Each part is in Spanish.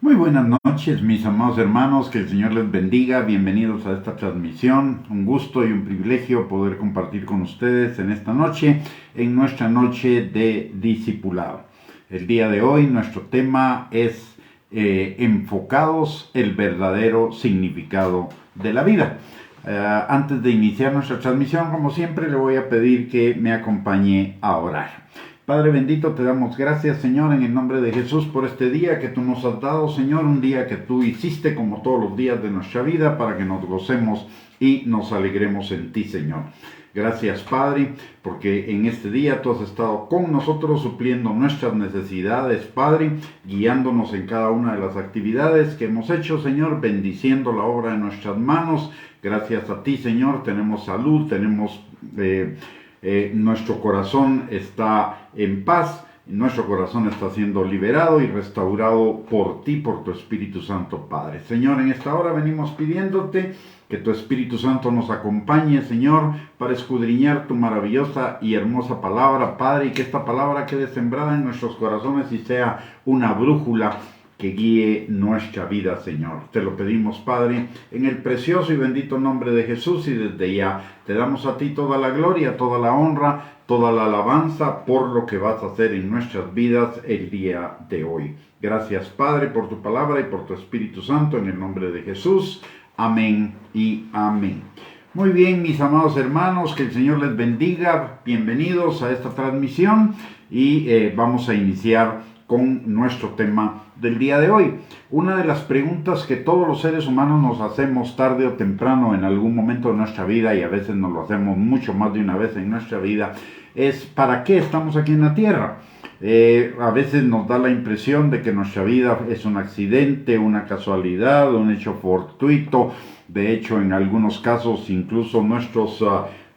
Muy buenas noches, mis amados hermanos, que el Señor les bendiga. Bienvenidos a esta transmisión. Un gusto y un privilegio poder compartir con ustedes en esta noche, en nuestra noche de discipulado. El día de hoy nuestro tema es enfocados el verdadero significado de la vida. Antes de iniciar nuestra transmisión, como siempre, le voy a pedir que me acompañe a orar. Padre bendito, te damos gracias, Señor, en el nombre de Jesús por este día que tú nos has dado, Señor, un día que tú hiciste como todos los días de nuestra vida para que nos gocemos y nos alegremos en ti, Señor. Gracias, Padre, porque en este día tú has estado con nosotros supliendo nuestras necesidades, Padre, guiándonos en cada una de las actividades que hemos hecho, Señor, bendiciendo la obra de nuestras manos. Gracias a ti, Señor, tenemos salud, tenemos nuestro corazón está en paz, nuestro corazón está siendo liberado y restaurado por ti, por tu Espíritu Santo, Padre. Señor, en esta hora venimos pidiéndote que tu Espíritu Santo nos acompañe, Señor, para escudriñar tu maravillosa y hermosa palabra, Padre, y que esta palabra quede sembrada en nuestros corazones y sea una brújula que guíe nuestra vida, Señor. Te lo pedimos, Padre, en el precioso y bendito nombre de Jesús, y desde ya te damos a ti toda la gloria, toda la honra, toda la alabanza por lo que vas a hacer en nuestras vidas el día de hoy. Gracias, Padre, por tu palabra y por tu Espíritu Santo, en el nombre de Jesús. Amén y amén. Muy bien, mis amados hermanos, que el Señor les bendiga. Bienvenidos a esta transmisión y vamos a iniciar con nuestro tema del día de hoy. Una de las preguntas que todos los seres humanos nos hacemos tarde o temprano en algún momento de nuestra vida, y a veces nos lo hacemos mucho más de una vez en nuestra vida, es ¿para qué estamos aquí en la tierra? A veces nos da la impresión de que nuestra vida es un accidente, una casualidad, un hecho fortuito. De hecho, en algunos casos incluso nuestros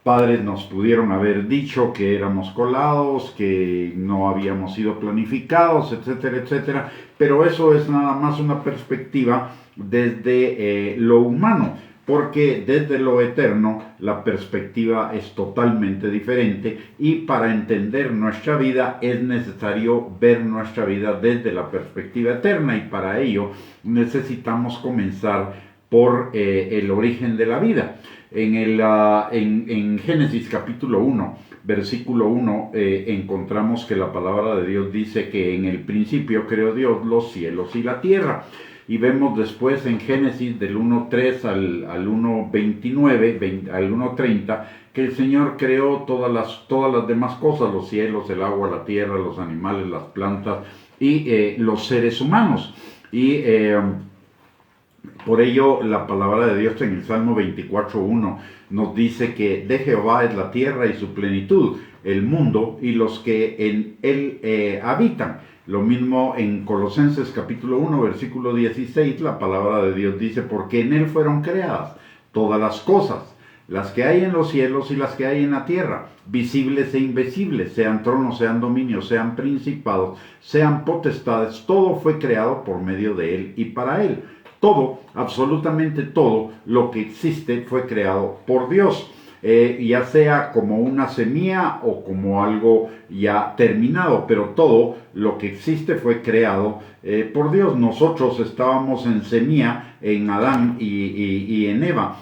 padres nos pudieron haber dicho que éramos colados, que no habíamos sido planificados, etcétera, etcétera. Pero eso es nada más una perspectiva desde lo humano, porque desde lo eterno la perspectiva es totalmente diferente, y para entender nuestra vida es necesario ver nuestra vida desde la perspectiva eterna, y para ello necesitamos comenzar por el origen de la vida. En Génesis capítulo 1, versículo 1, encontramos que la palabra de Dios dice que en el principio creó Dios los cielos y la tierra. Y vemos después en Génesis del 1.3 al 1.29, al 1.30, que el Señor creó todas las demás cosas, los cielos, el agua, la tierra, los animales, las plantas y los seres humanos. Y por ello, la palabra de Dios en el Salmo 24.1 nos dice que de Jehová es la tierra y su plenitud, el mundo y los que en él habitan. Lo mismo en Colosenses capítulo 1, versículo 16, la palabra de Dios dice, porque en él fueron creadas todas las cosas, las que hay en los cielos y las que hay en la tierra, visibles e invisibles, sean tronos, sean dominios, sean principados, sean potestades, todo fue creado por medio de él y para él. Todo, absolutamente todo lo que existe fue creado por Dios, ya sea como una semilla o como algo ya terminado, pero todo lo que existe fue creado por Dios. Nosotros estábamos en semilla en Adán y en Eva,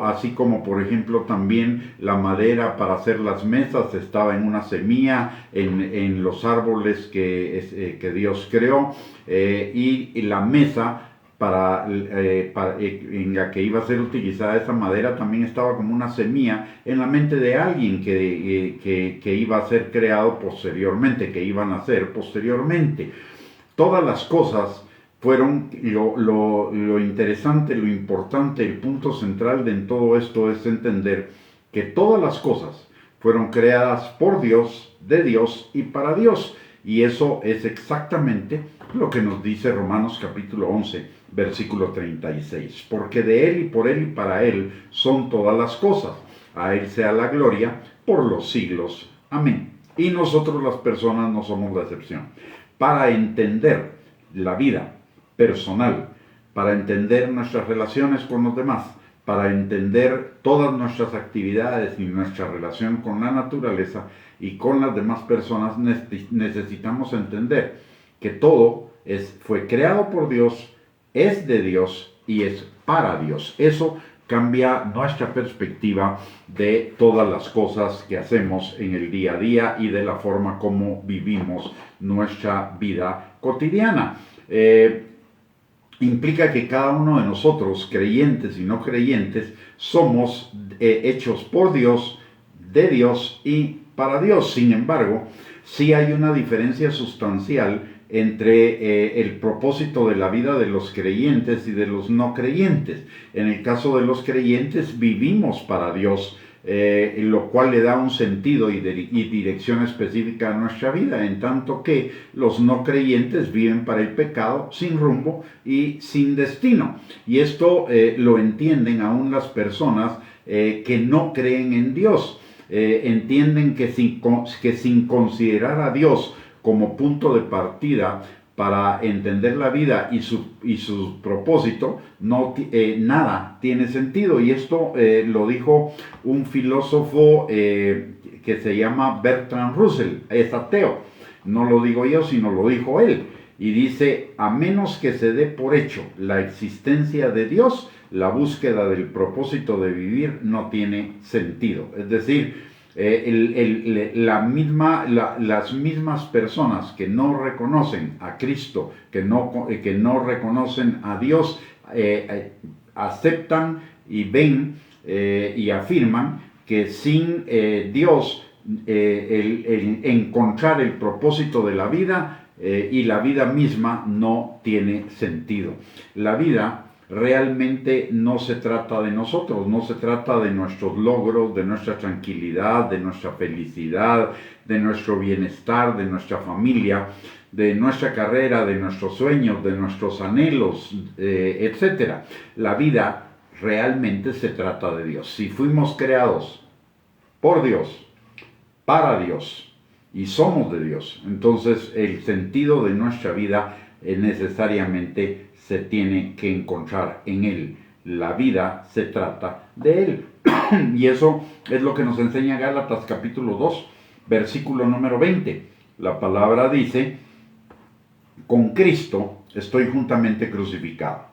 así como por ejemplo también la madera para hacer las mesas estaba en una semilla en los árboles que Dios creó, y la mesa en la que iba a ser utilizada esa madera también estaba como una semilla en la mente de alguien que iba a ser creado posteriormente, que iban a nacer posteriormente. Todas las cosas fueron, lo interesante, lo importante, el punto central de todo esto es entender que todas las cosas fueron creadas por Dios, de Dios y para Dios. Y eso es exactamente lo que nos dice Romanos capítulo 11, versículo 36. Porque de Él y por Él y para Él son todas las cosas. A Él sea la gloria por los siglos. Amén. Y nosotros las personas no somos la excepción. Para entender la vida personal, para entender nuestras relaciones con los demás, para entender todas nuestras actividades y nuestra relación con la naturaleza y con las demás personas, necesitamos entender que todo fue creado por Dios, es de Dios y es para Dios. Eso cambia nuestra perspectiva de todas las cosas que hacemos en el día a día y de la forma como vivimos nuestra vida cotidiana. Implica que cada uno de nosotros, creyentes y no creyentes, somos hechos por Dios, de Dios y para Dios. Sin embargo, sí hay una diferencia sustancial entre el propósito de la vida de los creyentes y de los no creyentes. En el caso de los creyentes, vivimos para Dios, lo cual le da un sentido y dirección específica a nuestra vida, en tanto que los no creyentes viven para el pecado, sin rumbo y sin destino. Y esto lo entienden aún las personas que no creen en Dios. Entienden que sin considerar a Dios como punto de partida para entender la vida y su propósito, nada tiene sentido. Y esto lo dijo un filósofo que se llama Bertrand Russell, es ateo. No lo digo yo, sino lo dijo él. Y dice, a menos que se dé por hecho la existencia de Dios, la búsqueda del propósito de vivir no tiene sentido. Es decir, las mismas personas que no reconocen a Cristo, que no reconocen a Dios, aceptan y ven y afirman que sin Dios encontrar el propósito de la vida y la vida misma no tiene sentido. La vida realmente no se trata de nosotros, no se trata de nuestros logros, de nuestra tranquilidad, de nuestra felicidad, de nuestro bienestar, de nuestra familia, de nuestra carrera, de nuestros sueños, de nuestros anhelos, etc. La vida realmente se trata de Dios. Si fuimos creados por Dios, para Dios y somos de Dios, entonces el sentido de nuestra vida necesariamente se tiene que encontrar en Él. La vida se trata de Él. Y eso es lo que nos enseña Gálatas capítulo 2, versículo número 20. La palabra dice, con Cristo estoy juntamente crucificado.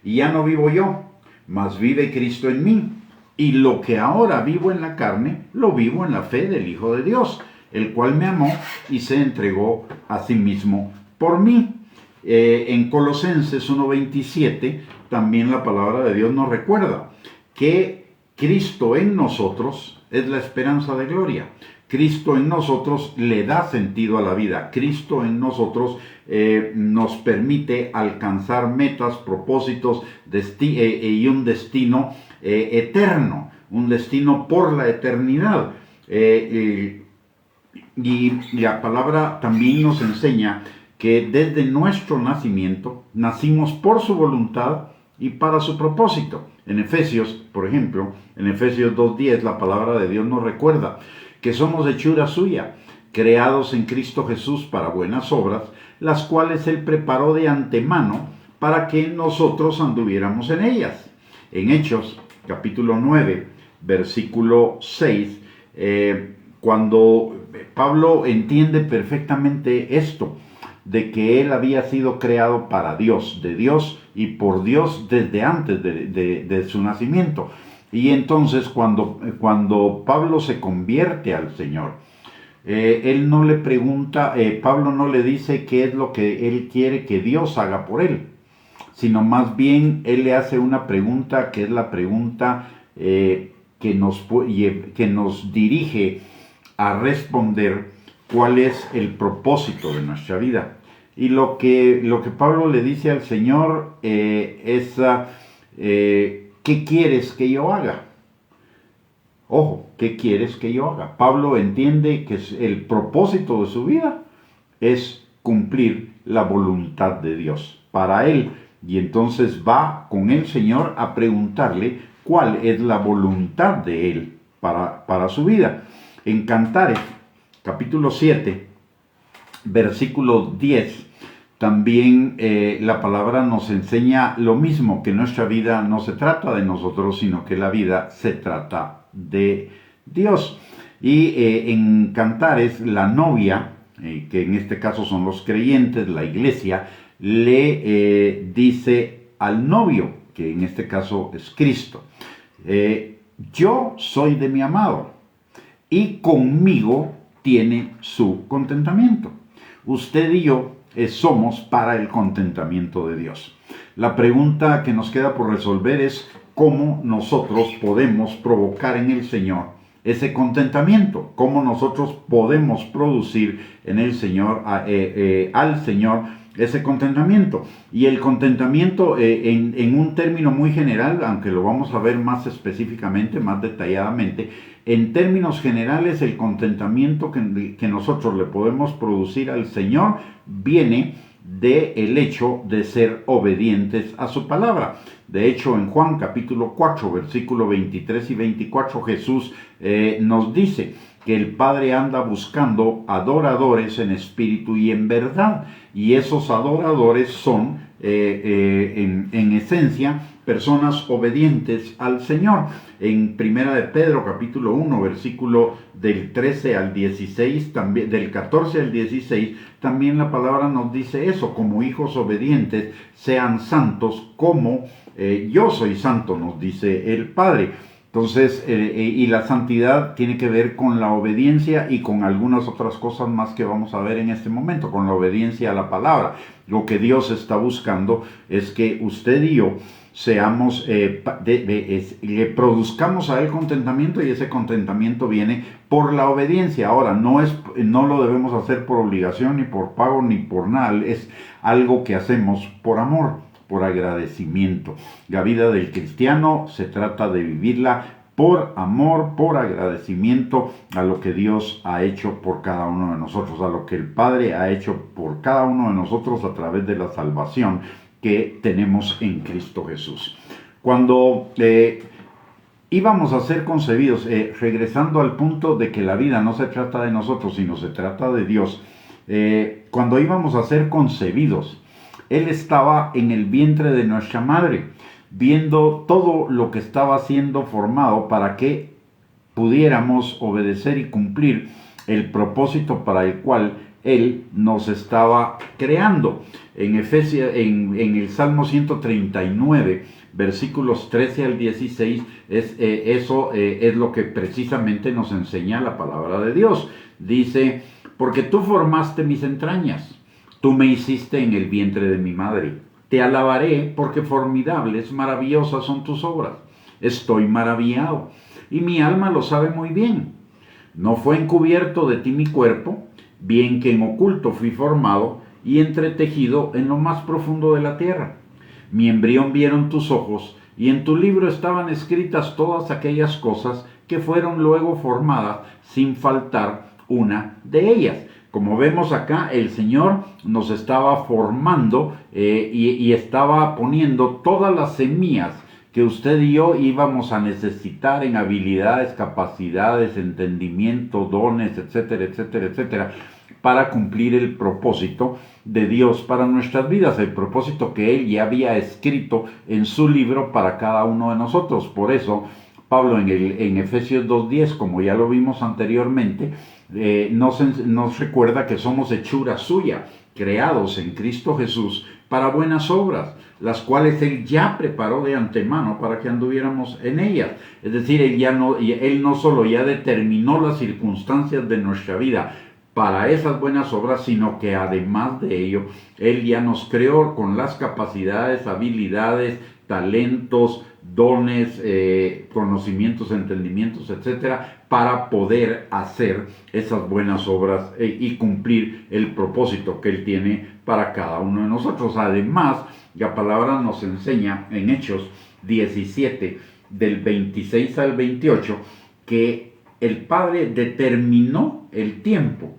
Y ya no vivo yo, mas vive Cristo en mí. Y lo que ahora vivo en la carne, lo vivo en la fe del Hijo de Dios, el cual me amó y se entregó a sí mismo por mí. En Colosenses 1:27 también la palabra de Dios nos recuerda que Cristo en nosotros es la esperanza de gloria. Cristo en nosotros le da sentido a la vida. Cristo en nosotros nos permite alcanzar metas, propósitos y un destino eterno, un destino por la eternidad. Y la palabra también nos enseña que desde nuestro nacimiento nacimos por su voluntad y para su propósito. En Efesios, por ejemplo, en Efesios 2:10, la palabra de Dios nos recuerda que somos hechura suya, creados en Cristo Jesús para buenas obras, las cuales Él preparó de antemano para que nosotros anduviéramos en ellas. En Hechos, capítulo 9, versículo 6, cuando Pablo entiende perfectamente esto, de que él había sido creado para Dios, de Dios y por Dios desde antes de su nacimiento. Y entonces cuando Pablo se convierte al Señor, él no le pregunta, Pablo no le dice qué es lo que él quiere que Dios haga por él, sino más bien él le hace una pregunta que es la pregunta que nos dirige a responder cuál es el propósito de nuestra vida. Y lo que Pablo le dice al Señor es, ¿qué quieres que yo haga? Ojo, ¿qué quieres que yo haga? Pablo entiende que el propósito de su vida es cumplir la voluntad de Dios para él. Y entonces va con el Señor a preguntarle cuál es la voluntad de él para su vida. En Cantares, capítulo 7, versículo 10, también la palabra nos enseña lo mismo, que nuestra vida no se trata de nosotros, sino que la vida se trata de Dios. Y en Cantares, la novia, que en este caso son los creyentes, la iglesia, le dice al novio, que en este caso es Cristo, yo soy de mi amado y conmigo tiene su contentamiento. Usted y yo somos para el contentamiento de Dios. La pregunta que nos queda por resolver es cómo nosotros podemos provocar en el Señor ese contentamiento, cómo nosotros podemos producir en el Señor, al Señor, ese contentamiento. Y el contentamiento, en un término muy general, aunque lo vamos a ver más específicamente, más detalladamente, en términos generales, el contentamiento que nosotros le podemos producir al Señor viene del hecho de ser obedientes a su palabra. De hecho, en Juan capítulo 4, versículo 23 y 24, Jesús nos dice que el Padre anda buscando adoradores en espíritu y en verdad. Y esos adoradores son, en esencia, personas obedientes al Señor. En Primera de Pedro, capítulo 1, versículo del 13 al 16, también, del 14 al 16, también la palabra nos dice eso: como hijos obedientes, sean santos como yo soy santo, nos dice el Padre. Entonces, y la santidad tiene que ver con la obediencia y con algunas otras cosas más que vamos a ver en este momento, con la obediencia a la palabra. Lo que Dios está buscando es que usted y yo seamos, le produzcamos a Él contentamiento, y ese contentamiento viene por la obediencia. Ahora, no lo debemos hacer por obligación, ni por pago, ni por nada. Es algo que hacemos por amor, por agradecimiento. La vida del cristiano se trata de vivirla por amor, por agradecimiento a lo que Dios ha hecho por cada uno de nosotros, a lo que el Padre ha hecho por cada uno de nosotros a través de la salvación que tenemos en Cristo Jesús. Cuando íbamos a ser concebidos, regresando al punto de que la vida no se trata de nosotros, sino se trata de Dios, cuando íbamos a ser concebidos, Él estaba en el vientre de nuestra madre, viendo todo lo que estaba siendo formado para que pudiéramos obedecer y cumplir el propósito para el cual Él nos estaba creando. En el Salmo 139, versículos 13 al 16, eso es lo que precisamente nos enseña la palabra de Dios. Dice: porque tú formaste mis entrañas, tú me hiciste en el vientre de mi madre. Te alabaré porque formidables, maravillosas son tus obras. Estoy maravillado, y mi alma lo sabe muy bien. No fue encubierto de ti mi cuerpo, bien que en oculto fui formado y entretejido en lo más profundo de la tierra. Mi embrión vieron tus ojos, y en tu libro estaban escritas todas aquellas cosas que fueron luego formadas, sin faltar una de ellas. Como vemos acá, el Señor nos estaba formando y estaba poniendo todas las semillas que usted y yo íbamos a necesitar en habilidades, capacidades, entendimiento, dones, etcétera, etcétera, etcétera, para cumplir el propósito de Dios para nuestras vidas, el propósito que Él ya había escrito en su libro para cada uno de nosotros. Por eso, Pablo en Efesios 2:10, como ya lo vimos anteriormente, nos recuerda que somos hechura suya, creados en Cristo Jesús para buenas obras, las cuales Él ya preparó de antemano para que anduviéramos en ellas. Es decir, Él no solo ya determinó las circunstancias de nuestra vida para esas buenas obras, sino que además de ello, Él ya nos creó con las capacidades, habilidades, talentos, dones, conocimientos, entendimientos, etcétera, para poder hacer esas buenas obras y cumplir el propósito que Él tiene para cada uno de nosotros. Además, la palabra nos enseña en Hechos 17, del 26 al 28, que el Padre determinó el tiempo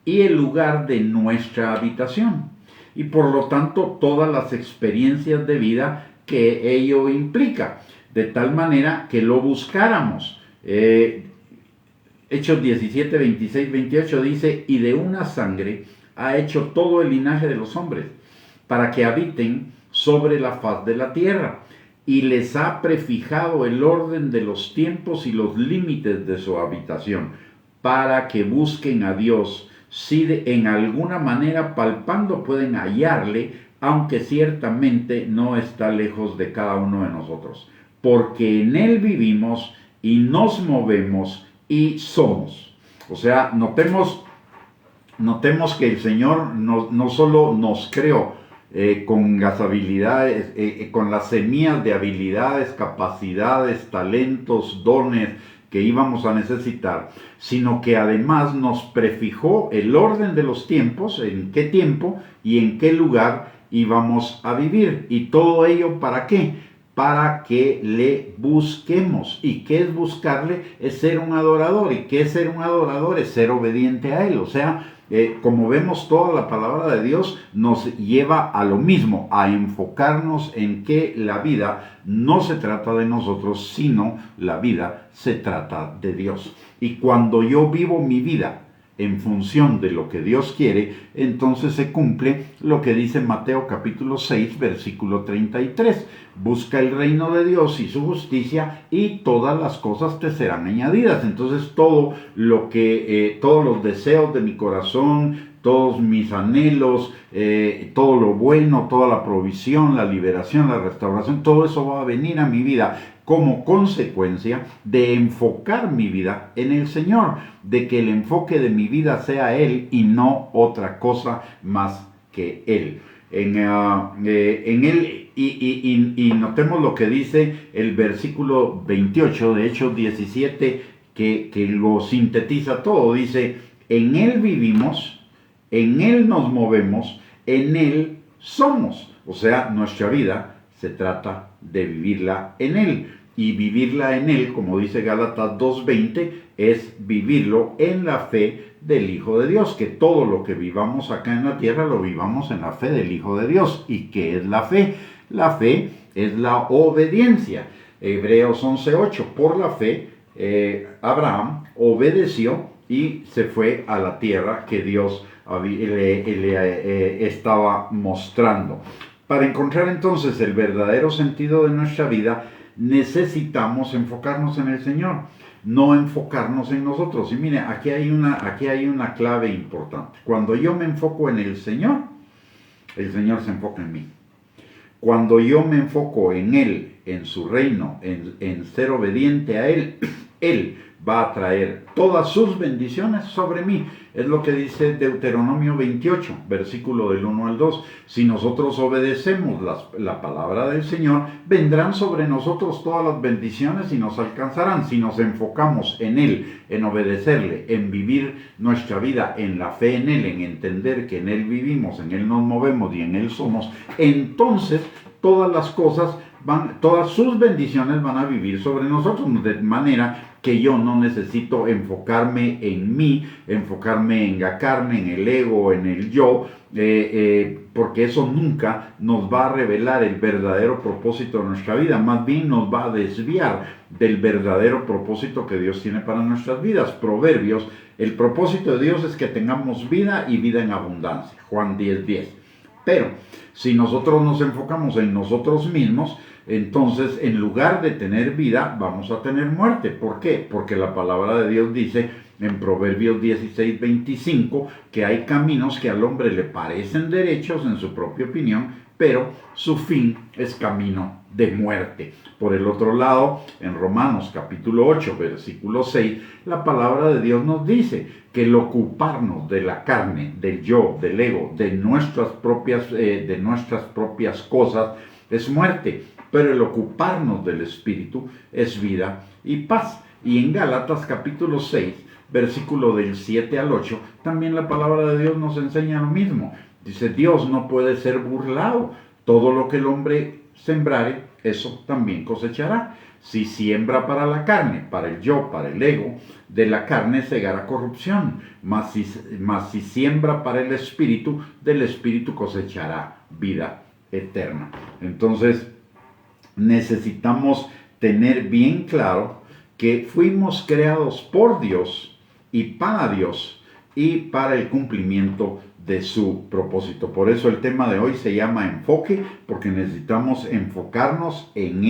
y el lugar de nuestra habitación, y por lo tanto todas las experiencias de vida que ello implica, de tal manera que lo buscáramos. Hechos 17, 26, 28 dice: y de una sangre ha hecho todo el linaje de los hombres, para que habiten sobre la faz de la tierra, y les ha prefijado el orden de los tiempos y los límites de su habitación, para que busquen a Dios, si en alguna manera palpando pueden hallarle, aunque ciertamente no está lejos de cada uno de nosotros, porque en Él vivimos y nos movemos y somos. O sea, notemos que el Señor no solo nos creó con las habilidades, con las semillas de habilidades, capacidades, talentos, dones que íbamos a necesitar, sino que además nos prefijó el orden de los tiempos, en qué tiempo y en qué lugar íbamos a vivir. ¿Y todo ello para qué? Para que le busquemos. ¿Y qué es buscarle? Es ser un adorador. ¿Y qué es ser un adorador? Es ser obediente a Él. O sea, como vemos, toda la palabra de Dios nos lleva a lo mismo, a enfocarnos en que la vida no se trata de nosotros, sino la vida se trata de Dios. Y cuando yo vivo mi vida en función de lo que Dios quiere, entonces se cumple lo que dice Mateo capítulo 6, versículo 33. Busca el reino de Dios y su justicia y todas las cosas te serán añadidas. Entonces todos los deseos de mi corazón, todos mis anhelos, todo lo bueno, toda la provisión, la liberación, la restauración, todo eso va a venir a mi vida como consecuencia de enfocar mi vida en el Señor, de que el enfoque de mi vida sea Él y no otra cosa más que Él. En Él, y notemos lo que dice el versículo 28 de Hechos 17, que lo sintetiza todo. Dice, en Él vivimos, en Él nos movemos, en Él somos. O sea, nuestra vida se trata de vivirla en Él. Y vivirla en Él, como dice Gálatas 2:20, es vivirlo en la fe del Hijo de Dios. Que todo lo que vivamos acá en la tierra lo vivamos en la fe del Hijo de Dios. ¿Y qué es la fe? La fe es la obediencia. Hebreos 11:8, por la fe Abraham obedeció y se fue a la tierra que Dios le estaba mostrando. Para encontrar entonces el verdadero sentido de nuestra vida, necesitamos enfocarnos en el Señor, no enfocarnos en nosotros. Y mire, aquí hay una clave importante. Cuando yo me enfoco en el Señor se enfoca en mí. Cuando yo me enfoco en Él, en su reino, en ser obediente a Él, Él va a traer todas sus bendiciones sobre mí. Es lo que dice Deuteronomio 28, versículo del 1 al 2. Si nosotros obedecemos la palabra del Señor, vendrán sobre nosotros todas las bendiciones y nos alcanzarán. Si nos enfocamos en Él, en obedecerle, en vivir nuestra vida en la fe en Él, en entender que en Él vivimos, en Él nos movemos y en Él somos, entonces todas las cosas todas sus bendiciones van a vivir sobre nosotros, de manera que yo no necesito enfocarme en mí, enfocarme en la carne, en el ego, en el yo, porque eso nunca nos va a revelar el verdadero propósito de nuestra vida, más bien nos va a desviar del verdadero propósito que Dios tiene para nuestras vidas. Proverbios, el propósito de Dios es que tengamos vida y vida en abundancia, Juan 10:10. Pero si nosotros nos enfocamos en nosotros mismos, entonces en lugar de tener vida vamos a tener muerte. ¿Por qué? Porque la palabra de Dios dice en Proverbios 16:25 que hay caminos que al hombre le parecen derechos en su propia opinión, pero su fin es camino de muerte. Por el otro lado, en Romanos capítulo 8, versículo 6, la palabra de Dios nos dice que el ocuparnos de la carne, del yo, del ego, de nuestras propias cosas es muerte, pero el ocuparnos del Espíritu es vida y paz. Y en Gálatas capítulo 6, versículo del 7 al 8, también la palabra de Dios nos enseña lo mismo. Dice, Dios no puede ser burlado. Todo lo que el hombre sembrare, eso también cosechará. Si siembra para la carne, para el yo, para el ego, de la carne segará corrupción. Mas si siembra para el Espíritu, del Espíritu cosechará vida eterna. Entonces, necesitamos tener bien claro que fuimos creados por Dios y para Dios y para el cumplimiento de su propósito. Por eso el tema de hoy se llama enfoque, porque necesitamos enfocarnos en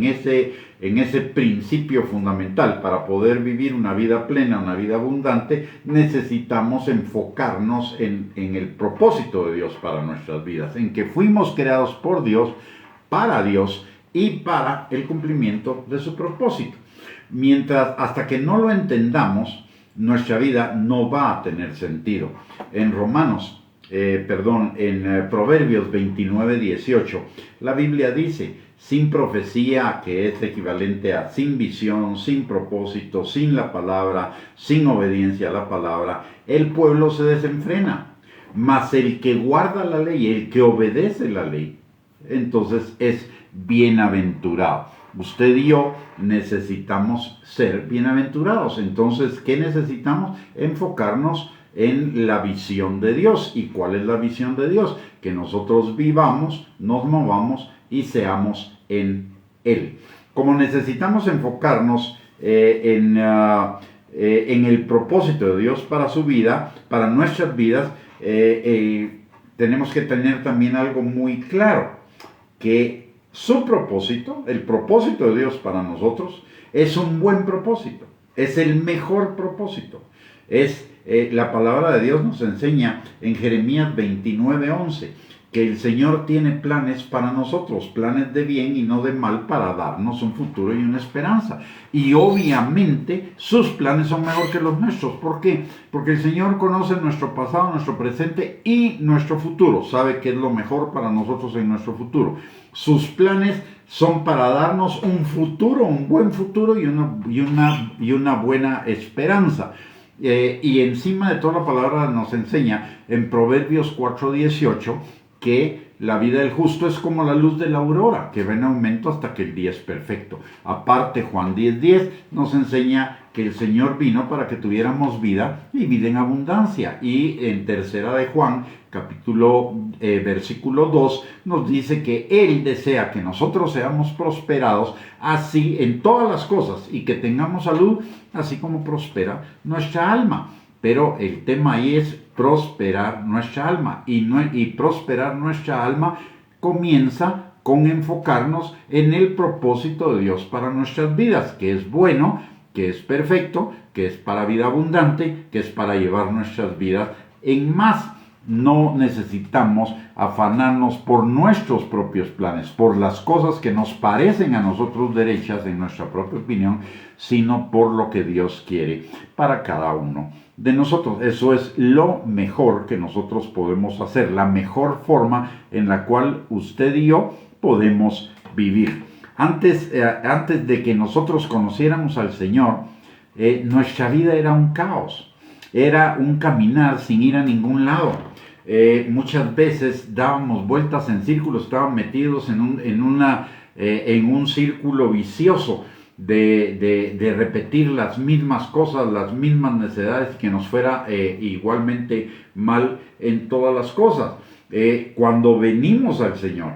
ese principio fundamental. Para poder vivir una vida plena, una vida abundante, necesitamos enfocarnos en el propósito de Dios para nuestras vidas, en que fuimos creados por Dios, para Dios y para el cumplimiento de su propósito. Hasta que no lo entendamos, nuestra vida no va a tener sentido. En Proverbios 29:18, la Biblia dice: sin profecía, que es equivalente a sin visión, sin propósito, sin la palabra, sin obediencia a la palabra, el pueblo se desenfrena. Mas el que guarda la ley, el que obedece la ley, entonces es bienaventurado. Usted y yo necesitamos ser bienaventurados. Entonces, ¿qué necesitamos? Enfocarnos en la visión de Dios. ¿Y cuál es la visión de Dios? Que nosotros vivamos, nos movamos y seamos en Él. Como necesitamos enfocarnos en el propósito de Dios para su vida, para nuestras vidas, tenemos que tener también algo muy claro, que su propósito, el propósito de Dios para nosotros, es un buen propósito, es el mejor propósito. La palabra de Dios nos enseña en Jeremías 29:11 que el Señor tiene planes para nosotros, planes de bien y no de mal, para darnos un futuro y una esperanza. Y obviamente sus planes son mejor que los nuestros. ¿Por qué? Porque el Señor conoce nuestro pasado, nuestro presente y nuestro futuro. Sabe qué es lo mejor para nosotros en nuestro futuro. Sus planes son para darnos un futuro, un buen futuro y una buena esperanza. Y encima de toda la palabra nos enseña en Proverbios 4:18 que la vida del justo es como la luz de la aurora, que va en aumento hasta que el día es perfecto. Aparte, Juan 10:10 nos enseña que el Señor vino para que tuviéramos vida y vida en abundancia. Y en tercera de Juan, versículo 2, nos dice que Él desea que nosotros seamos prosperados así en todas las cosas y que tengamos salud, así como prospera nuestra alma. Pero el tema ahí es prosperar nuestra alma. Y prosperar nuestra alma comienza con enfocarnos en el propósito de Dios para nuestras vidas, que es bueno, que es perfecto, que es para vida abundante, que es para llevar nuestras vidas en más. No necesitamos afanarnos por nuestros propios planes, por las cosas que nos parecen a nosotros derechas en nuestra propia opinión, sino por lo que Dios quiere para cada uno de nosotros. Eso es lo mejor que nosotros podemos hacer, la mejor forma en la cual usted y yo podemos vivir. Antes de que nosotros conociéramos al Señor, nuestra vida era un caos, era un caminar sin ir a ningún lado. Muchas veces dábamos vueltas en círculos, estábamos metidos en un círculo vicioso de repetir las mismas cosas, las mismas necesidades, que nos fuera igualmente mal en todas las cosas. Cuando venimos al Señor,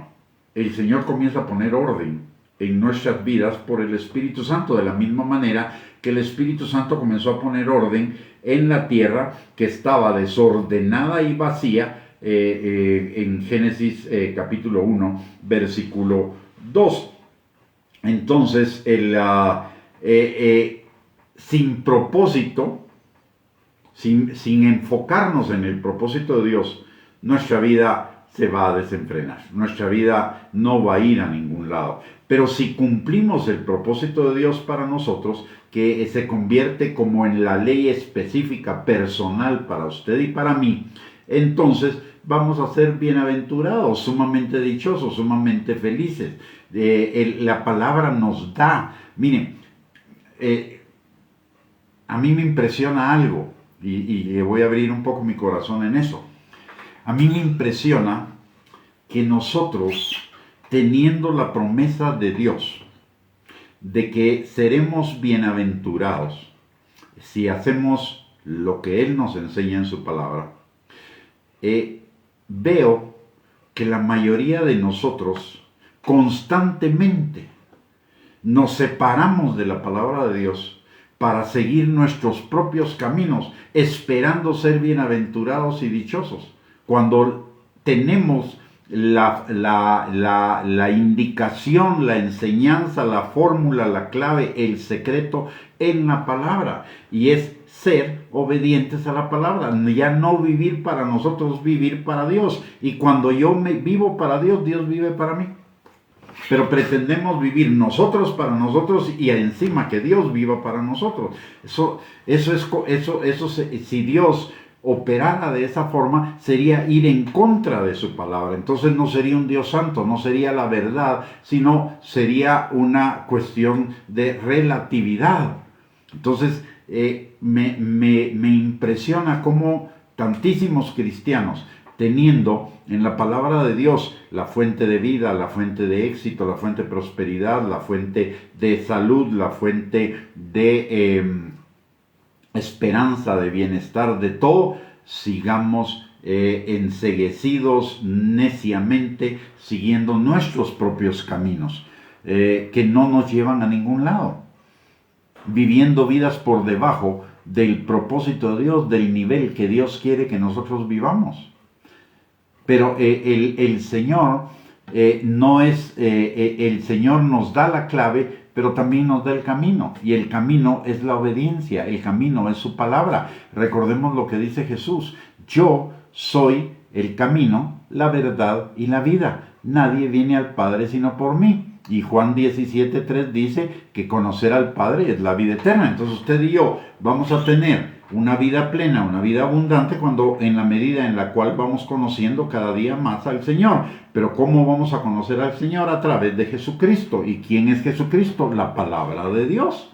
el Señor comienza a poner orden en nuestras vidas por el Espíritu Santo, de la misma manera que el Espíritu Santo comenzó a poner orden en la tierra que estaba desordenada y vacía, en Génesis capítulo 1, versículo 2. Entonces, sin propósito, sin enfocarnos en el propósito de Dios, nuestra vida se va a desenfrenar, nuestra vida no va a ir a ningún lado. Pero si cumplimos el propósito de Dios para nosotros, que se convierte como en la ley específica, personal para usted y para mí, entonces vamos a ser bienaventurados, sumamente dichosos, sumamente felices. La palabra nos da, miren, a mí me impresiona algo, y le voy a abrir un poco mi corazón en eso. A mí me impresiona que nosotros, teniendo la promesa de Dios, de que seremos bienaventurados si hacemos lo que Él nos enseña en su palabra, veo que la mayoría de nosotros constantemente nos separamos de la palabra de Dios para seguir nuestros propios caminos, esperando ser bienaventurados y dichosos. Cuando tenemos la indicación, la enseñanza, la fórmula, la clave, el secreto en la palabra, y es ser obedientes a la palabra, ya no vivir para nosotros, vivir para Dios. Y cuando yo vivo para Dios, Dios vive para mí. Pero pretendemos vivir nosotros para nosotros y encima que Dios viva para nosotros. Si Dios operara de esa forma, sería ir en contra de su palabra. Entonces no sería un Dios santo, no sería la verdad, sino sería una cuestión de relatividad. Entonces me impresiona cómo tantísimos cristianos, teniendo en la palabra de Dios la fuente de vida, la fuente de éxito, la fuente de prosperidad, la fuente de salud, la fuente de esperanza, de bienestar, de todo, sigamos enceguecidos neciamente siguiendo nuestros propios caminos, que no nos llevan a ningún lado, viviendo vidas por debajo del propósito de Dios, del nivel que Dios quiere que nosotros vivamos. Pero el Señor el Señor nos da la clave, pero también nos da el camino. Y el camino es la obediencia, el camino es su palabra. Recordemos lo que dice Jesús: yo soy el camino, la verdad y la vida. Nadie viene al Padre sino por mí. Y Juan 17:3 dice que conocer al Padre es la vida eterna. Entonces usted y yo vamos a tener una vida plena, una vida abundante, cuando en la medida en la cual vamos conociendo cada día más al Señor. Pero ¿cómo vamos a conocer al Señor? A través de Jesucristo. ¿Y quién es Jesucristo? La palabra de Dios.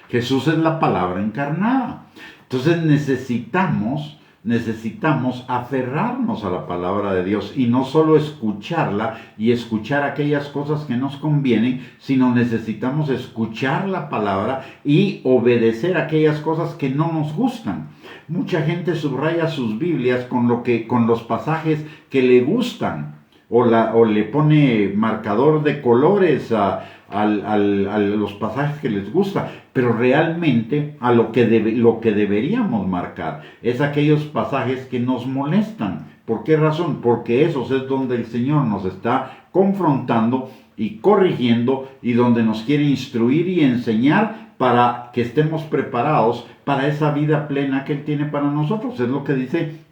Jesús es la palabra encarnada. Entonces necesitamos aferrarnos a la palabra de Dios y no solo escucharla y escuchar aquellas cosas que nos convienen, sino necesitamos escuchar la palabra y obedecer aquellas cosas que no nos gustan. Mucha gente subraya sus Biblias con los pasajes que le gustan, o le pone marcador de colores a los pasajes que les gusta, pero realmente lo que deberíamos marcar es aquellos pasajes que nos molestan. ¿Por qué razón? Porque esos es donde el Señor nos está confrontando y corrigiendo, y donde nos quiere instruir y enseñar para que estemos preparados para esa vida plena que Él tiene para nosotros. Es lo que dice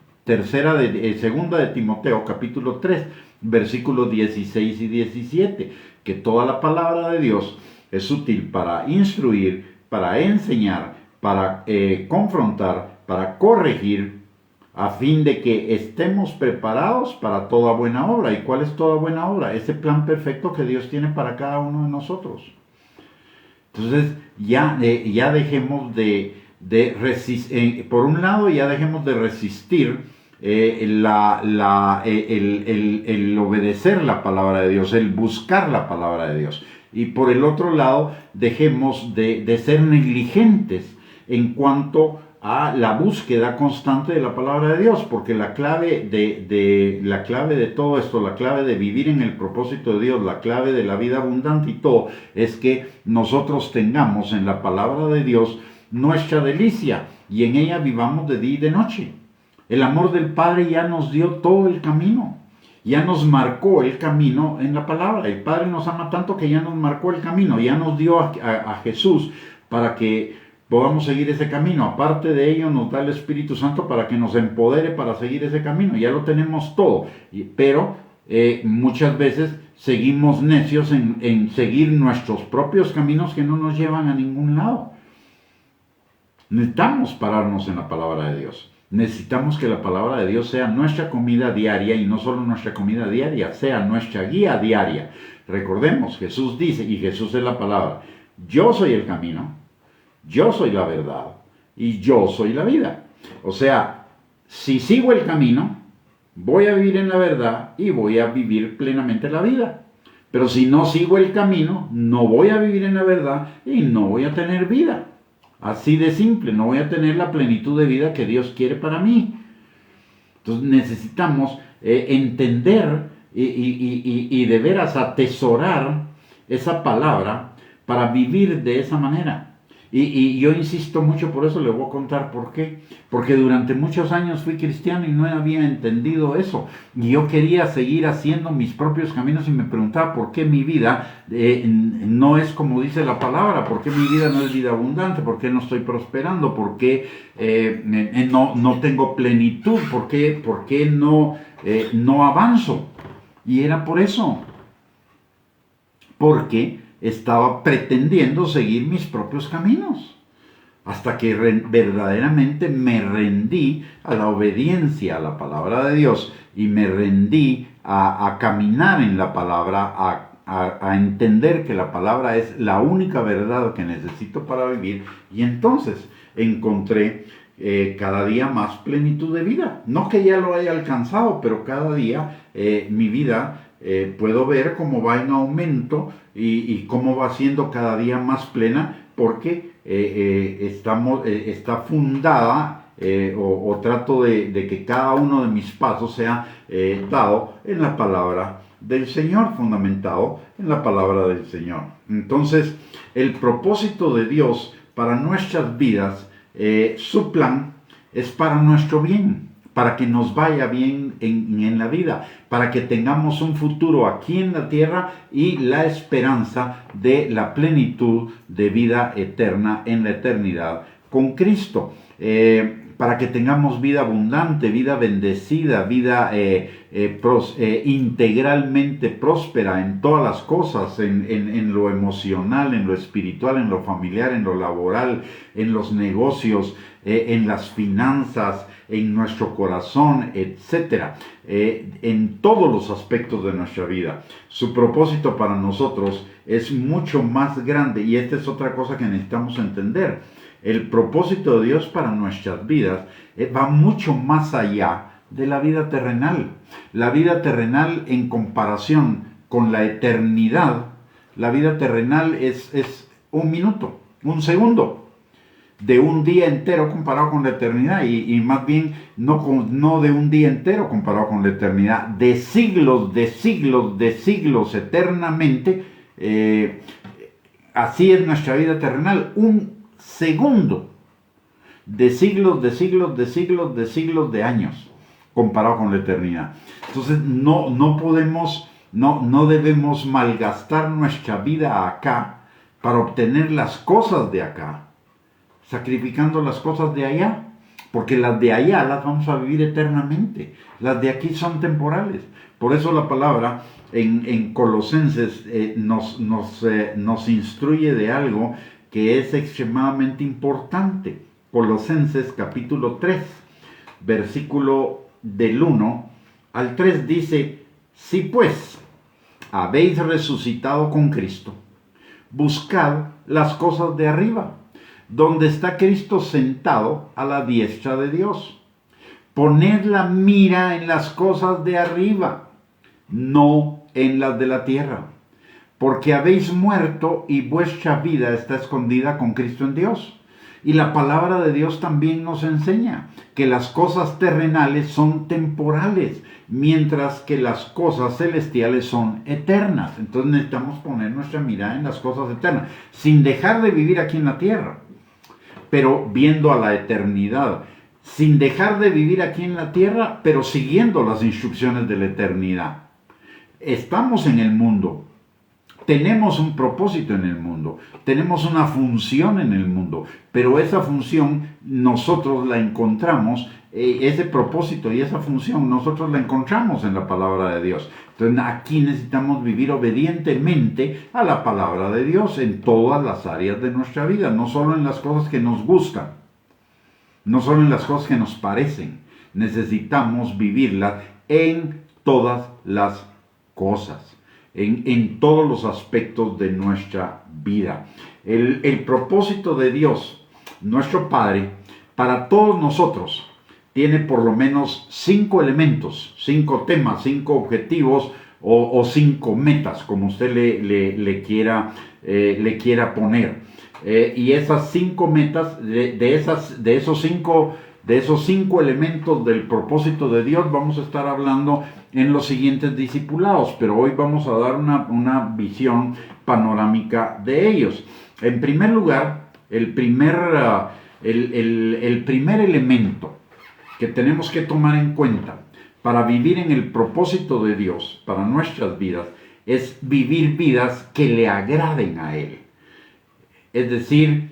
segunda de Timoteo, capítulo 3, versículos 16 y 17, que toda la palabra de Dios es útil para instruir, para enseñar, para confrontar, para corregir, a fin de que estemos preparados para toda buena obra. ¿Y cuál es toda buena obra? Ese plan perfecto que Dios tiene para cada uno de nosotros. Entonces ya dejemos de resistir, por un lado ya dejemos de resistir el obedecer la palabra de Dios, el buscar la palabra de Dios. Y por el otro lado, dejemos de ser negligentes en cuanto a la búsqueda constante de la palabra de Dios, porque la clave de todo esto, la clave de vivir en el propósito de Dios, la clave de la vida abundante y todo, es que nosotros tengamos en la palabra de Dios nuestra delicia y en ella vivamos de día y de noche. El amor del Padre ya nos dio todo el camino, ya nos marcó el camino en la palabra. El Padre nos ama tanto que ya nos marcó el camino, ya nos dio a Jesús para que podamos seguir ese camino. Aparte de ello, nos da el Espíritu Santo para que nos empodere para seguir ese camino. Ya lo tenemos todo, pero muchas veces seguimos necios en seguir nuestros propios caminos que no nos llevan a ningún lado. Necesitamos pararnos en la palabra de Dios. Necesitamos que la palabra de Dios sea nuestra comida diaria, y no solo nuestra comida diaria, sea nuestra guía diaria. Recordemos, Jesús dice, y Jesús es la palabra: yo soy el camino, yo soy la verdad y yo soy la vida. O sea, si sigo el camino, voy a vivir en la verdad y voy a vivir plenamente la vida. Pero si no sigo el camino, no voy a vivir en la verdad y no voy a tener vida. Así de simple, no voy a tener la plenitud de vida que Dios quiere para mí. Entonces necesitamos entender y de veras atesorar esa palabra para vivir de esa manera. Y yo insisto mucho, por eso le voy a contar por qué. Porque durante muchos años fui cristiano y no había entendido eso. Y yo quería seguir haciendo mis propios caminos y me preguntaba por qué mi vida no es como dice la palabra, por qué mi vida no es vida abundante, por qué no estoy prosperando, por qué no tengo plenitud, por qué no avanzo. Y era por eso. Porque estaba pretendiendo seguir mis propios caminos, hasta que verdaderamente me rendí a la obediencia a la palabra de Dios y me rendí a caminar en la palabra, a entender que la palabra es la única verdad que necesito para vivir, y entonces encontré cada día más plenitud de vida. No que ya lo haya alcanzado, pero cada día mi vida puedo ver cómo va en aumento y cómo va siendo cada día más plena, porque está fundada o trato de que cada uno de mis pasos sea dado en la palabra del Señor, fundamentado en la palabra del Señor. Entonces, el propósito de Dios para nuestras vidas, su plan es para nuestro bien, para que nos vaya bien en la vida, para que tengamos un futuro aquí en la tierra y la esperanza de la plenitud de vida eterna en la eternidad con Cristo. Para que tengamos vida abundante, vida bendecida, vida integralmente próspera en todas las cosas, en lo emocional, en lo espiritual, en lo familiar, en lo laboral, en los negocios, en las finanzas, en nuestro corazón, etcétera, en todos los aspectos de nuestra vida. Su propósito para nosotros es mucho más grande, y esta es otra cosa que necesitamos entender. El propósito de Dios para nuestras vidas va mucho más allá de la vida terrenal. La vida terrenal, en comparación con la eternidad, la vida terrenal es un minuto, un segundo de un día entero comparado con la eternidad, y más bien no de un día entero comparado con la eternidad, de siglos, de siglos, de siglos, eternamente. Así es nuestra vida terrenal, un segundo de siglos, de siglos, de siglos, de siglos de años comparado con la eternidad. Entonces no podemos, no debemos malgastar nuestra vida acá para obtener las cosas de acá, sacrificando las cosas de allá, porque las de allá las vamos a vivir eternamente, las de aquí son temporales. Por eso la palabra en Colosenses nos instruye de algo que es extremadamente importante. Colosenses capítulo 3, versículo del 1 al 3 dice: si pues habéis resucitado con Cristo, buscad las cosas de arriba, donde está Cristo sentado a la diestra de Dios. Poned la mira en las cosas de arriba, no en las de la tierra, porque habéis muerto y vuestra vida está escondida con Cristo en Dios. Y la palabra de Dios también nos enseña que las cosas terrenales son temporales, mientras que las cosas celestiales son eternas. Entonces necesitamos poner nuestra mirada en las cosas eternas, sin dejar de vivir aquí en la tierra, pero viendo a la eternidad, sin dejar de vivir aquí en la tierra, pero siguiendo las instrucciones de la eternidad. Estamos en el mundo, tenemos un propósito en el mundo, tenemos una función en el mundo, pero esa función nosotros la encontramos, ese propósito y esa función nosotros la encontramos en la palabra de Dios. Entonces aquí necesitamos vivir obedientemente a la palabra de Dios en todas las áreas de nuestra vida, no solo en las cosas que nos gustan, no solo en las cosas que nos parecen. Necesitamos vivirla en todas las cosas, en todos los aspectos de nuestra vida. El propósito de Dios, nuestro Padre, para todos nosotros, tiene por lo menos 5 elementos, 5 temas, 5 objetivos o 5 metas, como usted le quiera poner. Y esas 5 metas, de esos cinco elementos del propósito de Dios, vamos a estar hablando en los siguientes discipulados, pero hoy vamos a dar una visión panorámica de ellos. En primer lugar, el primer elemento que tenemos que tomar en cuenta para vivir en el propósito de Dios para nuestras vidas es vivir vidas que le agraden a Él. Es decir,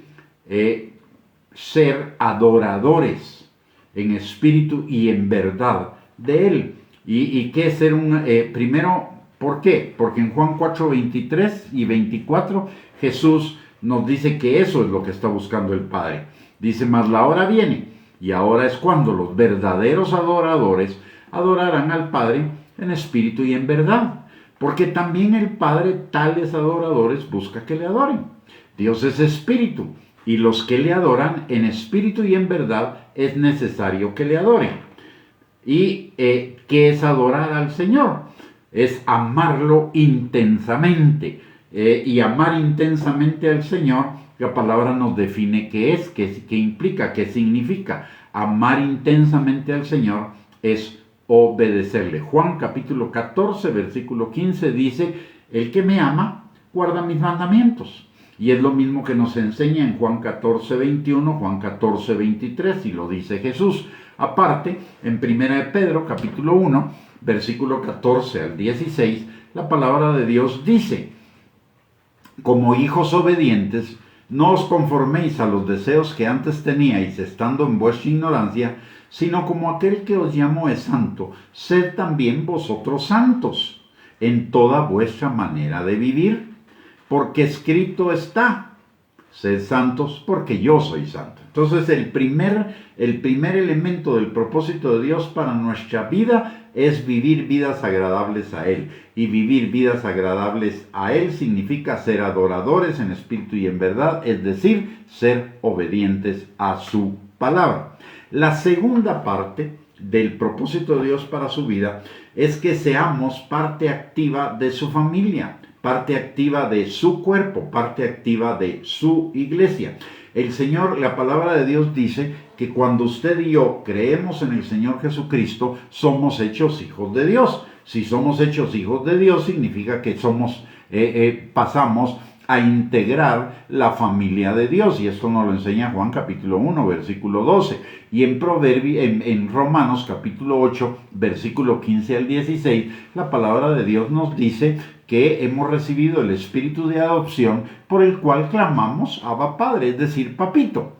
ser adoradores en espíritu y en verdad de Él. ¿Y qué es ser primero, ¿por qué? Porque en Juan 4, 23 y 24 Jesús nos dice que eso es lo que está buscando el Padre. Dice, mas la hora viene, y ahora es cuando los verdaderos adoradores adorarán al Padre en espíritu y en verdad. Porque también el Padre tales adoradores busca que le adoren. Dios es espíritu, y los que le adoran en espíritu y en verdad es necesario que le adoren. ¿Y qué es adorar al Señor? Es amarlo intensamente. Y amar intensamente al Señor, la palabra nos define qué es, qué implica, qué significa. Amar intensamente al Señor es obedecerle. Juan capítulo 14, versículo 15 dice, el que me ama, guarda mis mandamientos. Y es lo mismo que nos enseña en Juan 14, 21, Juan 14, 23, y lo dice Jesús. Aparte, en 1 de Pedro capítulo 1, versículo 14 al 16, la palabra de Dios dice, como hijos obedientes, no os conforméis a los deseos que antes teníais estando en vuestra ignorancia, sino como aquel que os llamó es santo, sed también vosotros santos en toda vuestra manera de vivir, porque escrito está, sed santos porque yo soy santo. Entonces el primer elemento del propósito de Dios para nuestra vida es vivir vidas agradables a Él. Y vivir vidas agradables a Él significa ser adoradores en espíritu y en verdad, es decir, ser obedientes a su palabra. La segunda parte del propósito de Dios para su vida es que seamos parte activa de su familia, parte activa de su cuerpo, parte activa de su iglesia. El Señor, la palabra de Dios dice que cuando usted y yo creemos en el Señor Jesucristo, somos hechos hijos de Dios. Si somos hechos hijos de Dios, significa que pasamos a integrar la familia de Dios, y esto nos lo enseña Juan capítulo 1, versículo 12, y en Romanos capítulo 8, versículo 15 al 16, la palabra de Dios nos dice que hemos recibido el espíritu de adopción por el cual clamamos Abba Padre, es decir, papito.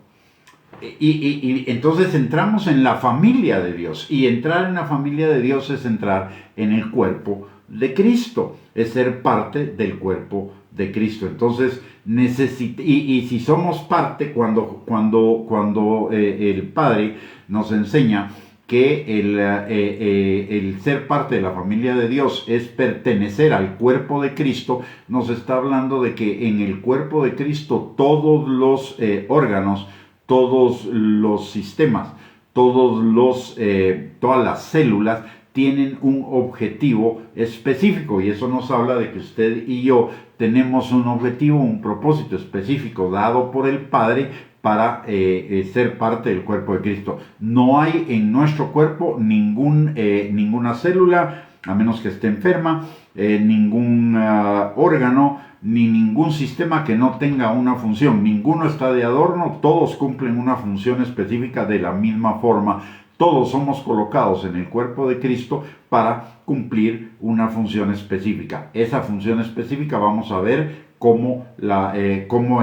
Y entonces entramos en la familia de Dios, y entrar en la familia de Dios es entrar en el cuerpo de Cristo, es ser parte del cuerpo de Cristo. Entonces, y si somos parte, cuando el Padre nos enseña que el ser parte de la familia de Dios es pertenecer al cuerpo de Cristo, nos está hablando de que en el cuerpo de Cristo todos los órganos, todos los sistemas, todas las células tienen un objetivo específico, y eso nos habla de que usted y yo tenemos un objetivo, un propósito específico dado por el Padre para ser parte del cuerpo de Cristo. No hay en nuestro cuerpo ninguna célula, a menos que esté enferma, ningún órgano, ni ningún sistema que no tenga una función. Ninguno está de adorno, todos cumplen una función específica de la misma forma. Todos somos colocados en el cuerpo de Cristo para cumplir una función específica. Esa función específica vamos a ver cómo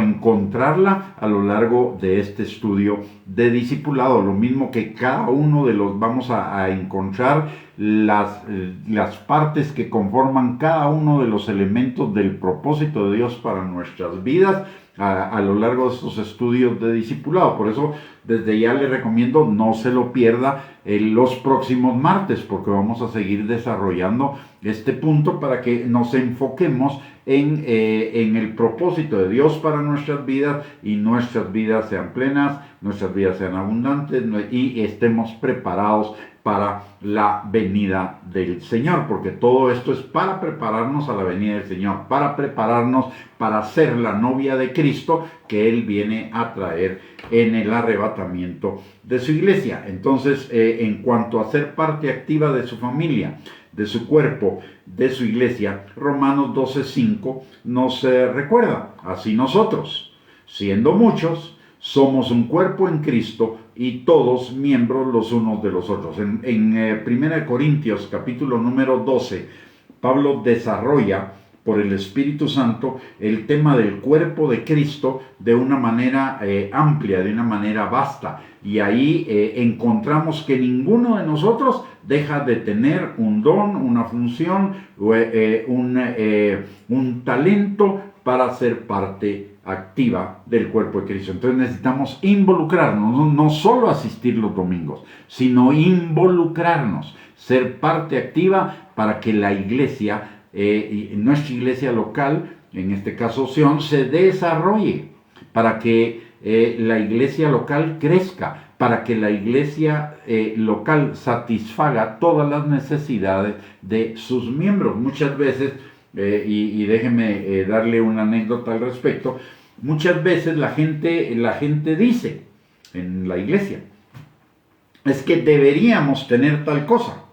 encontrarla a lo largo de este estudio de discipulado. Lo mismo que cada uno de los vamos a encontrar las partes que conforman cada uno de los elementos del propósito de Dios para nuestras vidas a lo largo de estos estudios de discipulado. Por eso desde ya le recomiendo no se lo pierda los próximos martes, porque vamos a seguir desarrollando este punto para que nos enfoquemos en el propósito de Dios para nuestras vidas, y nuestras vidas sean plenas, nuestras vidas sean abundantes, y estemos preparados para la venida del Señor, porque todo esto es para prepararnos a la venida del Señor, para prepararnos para ser la novia de Cristo que Él viene a traer en el arrebatamiento de su iglesia. Entonces, en cuanto a ser parte activa de su familia, de su cuerpo, de su iglesia, Romanos 12:5 nos recuerda, así nosotros, siendo muchos, somos un cuerpo en Cristo y todos miembros los unos de los otros. En 1 Corintios capítulo número 12, Pablo desarrolla por el Espíritu Santo el tema del cuerpo de Cristo de una manera amplia, de una manera vasta. Y ahí encontramos que ninguno de nosotros deja de tener un don, una función, un talento para ser parte activa del cuerpo de Cristo. Entonces necesitamos involucrarnos, no solo asistir los domingos, sino involucrarnos, ser parte activa para que la iglesia, nuestra iglesia local, en este caso Sion, se desarrolle, para que la iglesia local crezca, para que la iglesia local satisfaga todas las necesidades de sus miembros. Muchas veces, y déjenme darle una anécdota al respecto, muchas veces la gente dice en la iglesia, es que deberíamos tener tal cosa,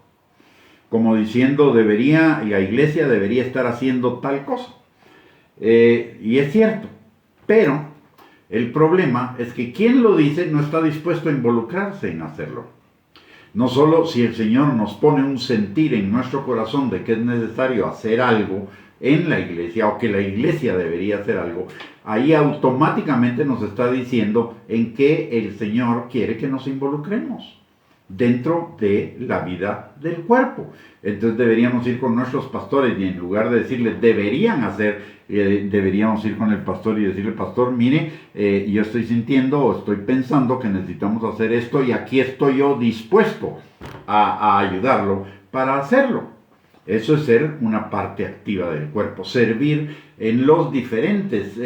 como diciendo la iglesia debería estar haciendo tal cosa. Y es cierto, pero el problema es que quien lo dice no está dispuesto a involucrarse en hacerlo. No solo si el Señor nos pone un sentir en nuestro corazón de que es necesario hacer algo en la iglesia o que la iglesia debería hacer algo, ahí automáticamente nos está diciendo en qué el Señor quiere que nos involucremos dentro de la vida del cuerpo. Entonces deberíamos ir con nuestros pastores y en lugar de decirles deberían hacer, deberíamos ir con el pastor y decirle, pastor, mire, yo estoy sintiendo o estoy pensando que necesitamos hacer esto y aquí estoy yo dispuesto a ayudarlo para hacerlo. Eso es ser una parte activa del cuerpo, servir en las diferentes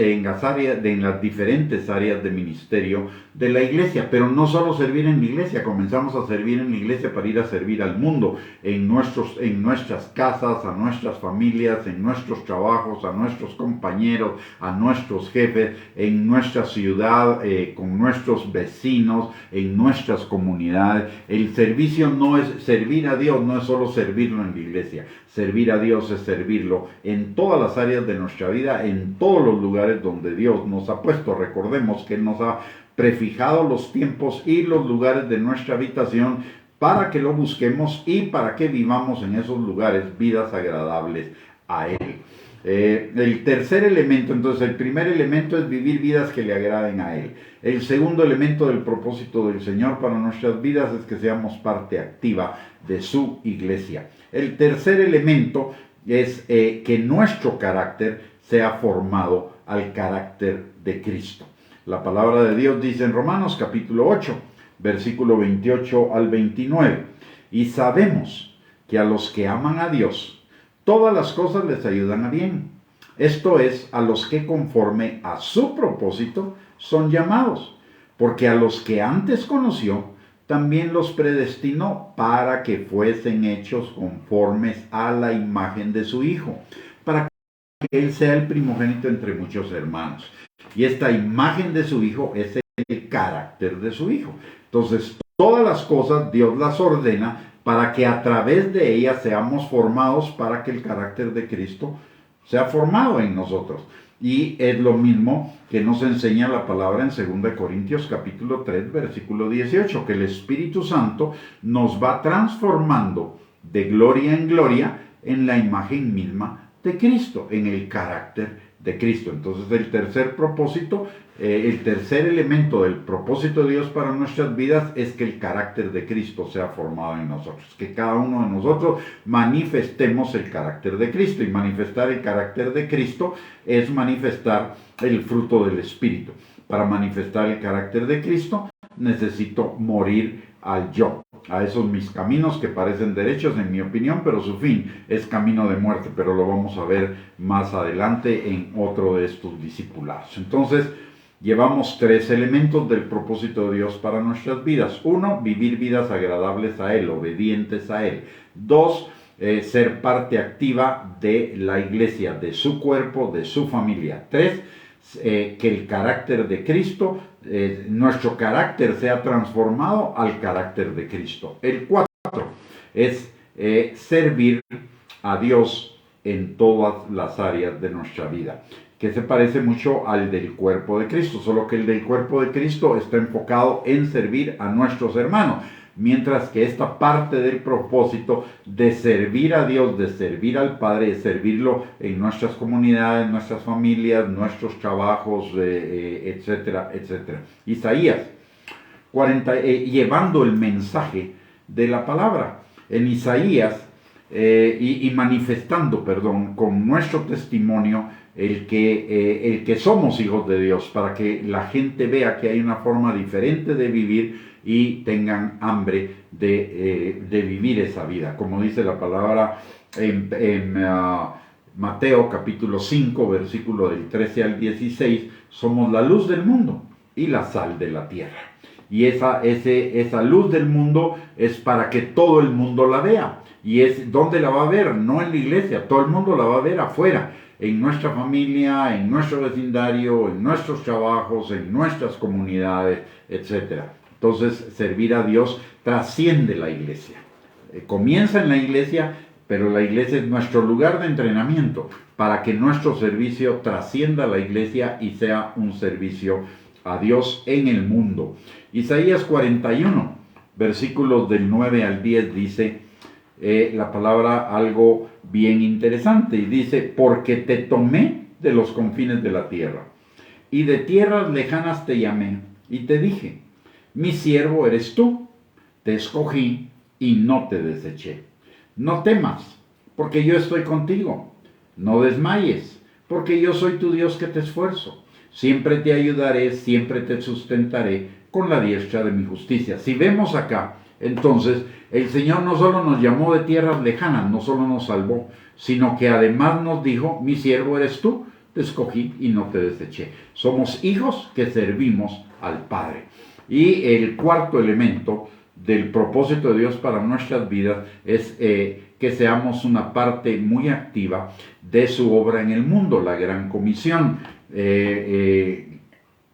áreas de ministerio de la iglesia, pero no solo servir en la iglesia, comenzamos a servir en la iglesia para ir a servir al mundo, en nuestras casas, a nuestras familias, en nuestros trabajos, a nuestros compañeros, a nuestros jefes, en nuestra ciudad, con nuestros vecinos, en nuestras comunidades. El servicio no es servir a Dios, no es solo servirlo en la iglesia. Servir a Dios es servirlo en todas las áreas de nuestra vida, en todos los lugares donde Dios nos ha puesto. Recordemos que Él nos ha prefijado los tiempos y los lugares de nuestra habitación para que lo busquemos y para que vivamos en esos lugares vidas agradables a Él. El tercer elemento, entonces el primer elemento es vivir vidas que le agraden a Él. El segundo elemento del propósito del Señor para nuestras vidas es que seamos parte activa de su iglesia. El tercer elemento es que nuestro carácter sea formado al carácter de Cristo. La palabra de Dios dice en Romanos capítulo 8, versículo 28 al 29, y sabemos que a los que aman a Dios, todas las cosas les ayudan a bien. Esto es, a los que conforme a su propósito son llamados, porque a los que antes conoció, también los predestinó para que fuesen hechos conformes a la imagen de su Hijo, para que Él sea el primogénito entre muchos hermanos. Y esta imagen de su Hijo es el carácter de su Hijo. Entonces, todas las cosas Dios las ordena para que a través de ellas seamos formados para que el carácter de Cristo sea formado en nosotros. Y es lo mismo que nos enseña la palabra en 2 Corintios capítulo 3, versículo 18, que el Espíritu Santo nos va transformando de gloria en gloria en la imagen misma de Cristo, en el carácter de Cristo. Entonces el tercer propósito, el tercer elemento del propósito de Dios para nuestras vidas es que el carácter de Cristo sea formado en nosotros, que cada uno de nosotros manifestemos el carácter de Cristo, y manifestar el carácter de Cristo es manifestar el fruto del Espíritu. Para manifestar el carácter de Cristo necesito morir al yo, a esos mis caminos que parecen derechos en mi opinión, pero su fin es camino de muerte, pero lo vamos a ver más adelante en otro de estos discipulados. Entonces, llevamos tres elementos del propósito de Dios para nuestras vidas. Uno, vivir vidas agradables a Él, obedientes a Él. Dos, ser parte activa de la iglesia, de su cuerpo, de su familia. Tres, que el carácter de Cristo, nuestro carácter sea transformado al carácter de Cristo. El 4 es servir a Dios en todas las áreas de nuestra vida. que se parece mucho al del cuerpo de Cristo, solo que el del cuerpo de Cristo está enfocado en servir a nuestros hermanos, mientras que esta parte del propósito de servir a Dios, de servir al Padre, de servirlo en nuestras comunidades, nuestras familias, nuestros trabajos, etcétera, etcétera. Isaías 40, llevando el mensaje de la palabra. En Isaías, y manifestando, con nuestro testimonio, el que somos hijos de Dios, para que la gente vea que hay una forma diferente de vivir y tengan hambre de vivir esa vida. Como dice la palabra en Mateo capítulo 5, versículo del 13 al 16, somos la luz del mundo y la sal de la tierra. Y esa luz del mundo es para que todo el mundo la vea. Y es donde la va a ver, no en la iglesia, todo el mundo la va a ver afuera, en nuestra familia, en nuestro vecindario, en nuestros trabajos, en nuestras comunidades, etc. Entonces, servir a Dios trasciende la iglesia. Comienza en la iglesia, pero la iglesia es nuestro lugar de entrenamiento para que nuestro servicio trascienda la iglesia y sea un servicio a Dios en el mundo. Isaías 41, versículos del 9 al 10 dice la palabra algo bien interesante y dice: porque te tomé de los confines de la tierra y de tierras lejanas te llamé y te dije, mi siervo eres tú, te escogí y no te deseché. No temas, porque yo estoy contigo, no desmayes, porque yo soy tu Dios que te esfuerzo. Siempre te ayudaré, siempre te sustentaré con la diestra de mi justicia. Si vemos acá, entonces, el Señor no solo nos llamó de tierras lejanas, no solo nos salvó, sino que además nos dijo, mi siervo eres tú, te escogí y no te deseché. Somos hijos que servimos al Padre. Y el cuarto elemento del propósito de Dios para nuestras vidas es que seamos una parte muy activa de su obra en el mundo, la gran comisión.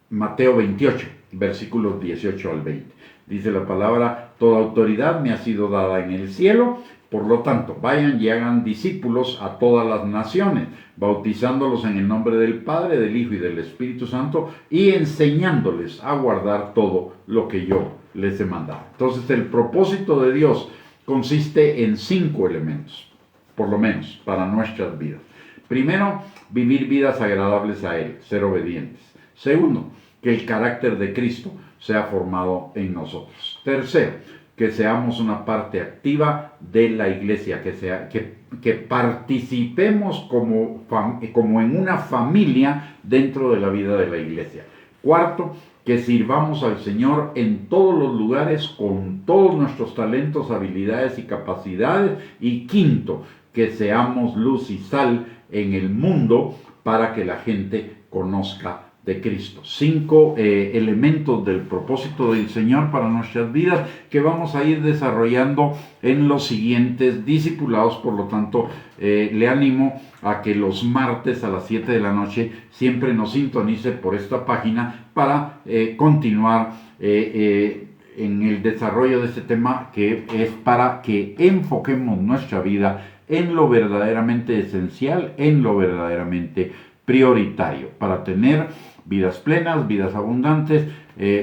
Mateo 28, versículos 18 al 20. Dice la palabra, toda autoridad me ha sido dada en el cielo, por lo tanto, vayan y hagan discípulos a todas las naciones, bautizándolos en el nombre del Padre, del Hijo y del Espíritu Santo, y enseñándoles a guardar todo lo que yo les he mandado. Entonces, el propósito de Dios consiste en 5 elementos, por lo menos, para nuestras vidas. Primero, vivir vidas agradables a Él, ser obedientes. Segundo, que el carácter de Cristo sea formado en nosotros. Tercero, que seamos una parte activa de la iglesia, que participemos como en una familia dentro de la vida de la iglesia. Cuarto, que sirvamos al Señor en todos los lugares con todos nuestros talentos, habilidades y capacidades. Y quinto, que seamos luz y sal en el mundo para que la gente conozca de Cristo. 5 elementos del propósito del Señor para nuestras vidas que vamos a ir desarrollando en los siguientes discipulados. Por lo tanto, le animo a que los martes a las 7 de la noche siempre nos sintonice por esta página para continuar en el desarrollo de este tema, que es para que enfoquemos nuestra vida en lo verdaderamente esencial, en lo verdaderamente prioritario, para tener vidas plenas, vidas abundantes,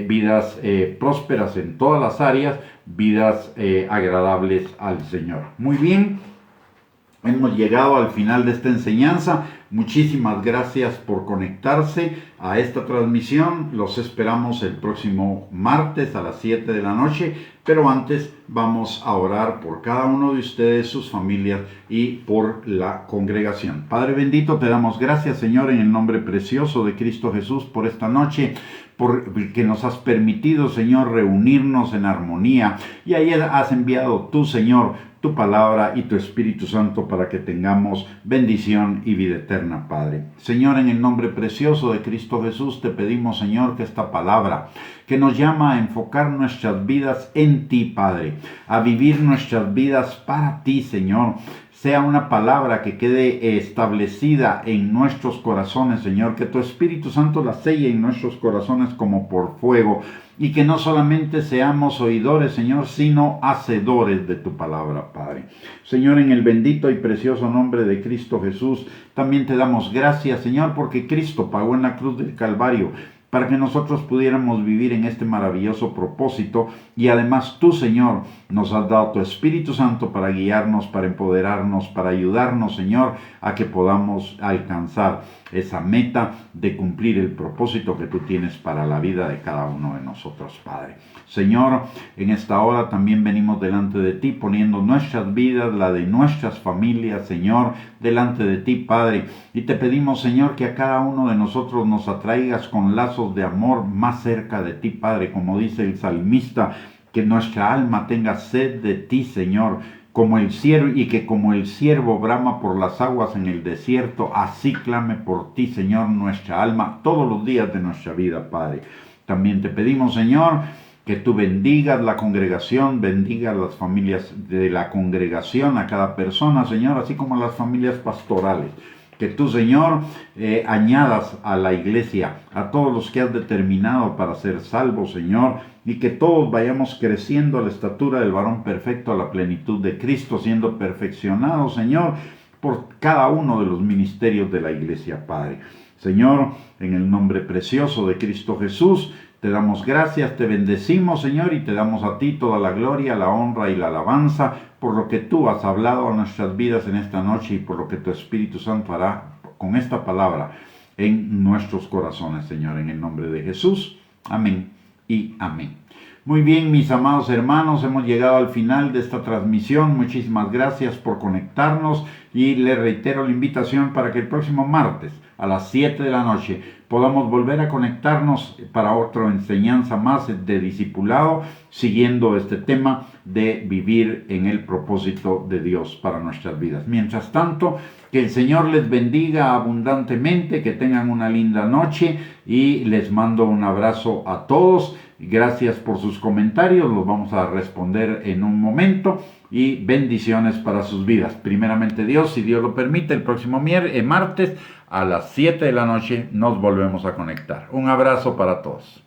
vidas prósperas en todas las áreas, vidas agradables al Señor. Muy bien, hemos llegado al final de esta enseñanza. Muchísimas gracias por conectarse a esta transmisión. Los esperamos el próximo martes a las 7 de la noche. Pero antes vamos a orar por cada uno de ustedes, sus familias y por la congregación. Padre bendito, te damos gracias, Señor, en el nombre precioso de Cristo Jesús, por esta noche, porque nos has permitido, Señor, reunirnos en armonía. Y ayer has enviado tú, Señor, tu palabra y tu Espíritu Santo para que tengamos bendición y vida eterna, Padre. Señor, en el nombre precioso de Cristo Jesús, te pedimos, Señor, que esta palabra que nos llama a enfocar nuestras vidas en ti, Padre, a vivir nuestras vidas para ti, Señor, sea una palabra que quede establecida en nuestros corazones, Señor, que tu Espíritu Santo la selle en nuestros corazones como por fuego, y que no solamente seamos oidores, Señor, sino hacedores de tu palabra, Padre. Señor, en el bendito y precioso nombre de Cristo Jesús, también te damos gracias, Señor, porque Cristo pagó en la cruz del Calvario para que nosotros pudiéramos vivir en este maravilloso propósito, y además tú, Señor, nos has dado tu Espíritu Santo para guiarnos, para empoderarnos, para ayudarnos, Señor, a que podamos alcanzar esa meta de cumplir el propósito que tú tienes para la vida de cada uno de nosotros, Padre. Señor, en esta hora también venimos delante de ti, poniendo nuestras vidas, la de nuestras familias, Señor, delante de ti, Padre, y te pedimos, Señor, que a cada uno de nosotros nos atraigas con lazos de amor más cerca de ti, Padre, como dice el salmista, que nuestra alma tenga sed de ti, Señor, como el ciervo, y que como el ciervo brama por las aguas en el desierto, así clame por ti, Señor, nuestra alma todos los días de nuestra vida, Padre. También te pedimos, Señor, que tú bendigas la congregación, bendigas las familias de la congregación, a cada persona, Señor, así como a las familias pastorales. Que tú, Señor, añadas a la iglesia a todos los que has determinado para ser salvos, Señor, y que todos vayamos creciendo a la estatura del varón perfecto, a la plenitud de Cristo, siendo perfeccionados, Señor, por cada uno de los ministerios de la iglesia, Padre. Señor, en el nombre precioso de Cristo Jesús, te damos gracias, te bendecimos, Señor, y te damos a ti toda la gloria, la honra y la alabanza por lo que tú has hablado a nuestras vidas en esta noche, y por lo que tu Espíritu Santo hará con esta palabra en nuestros corazones, Señor, en el nombre de Jesús. Amén y amén. Muy bien, mis amados hermanos, hemos llegado al final de esta transmisión. Muchísimas gracias por conectarnos, y les reitero la invitación para que el próximo martes a las 7 de la noche podamos volver a conectarnos para otra enseñanza más de discipulado, siguiendo este tema de vivir en el propósito de Dios para nuestras vidas. Mientras tanto, que el Señor les bendiga abundantemente, que tengan una linda noche, y les mando un abrazo a todos. Gracias por sus comentarios, los vamos a responder en un momento, y bendiciones para sus vidas. Primeramente Dios, si Dios lo permite, el próximo martes a las 7 de la noche nos volvemos a conectar. Un abrazo para todos.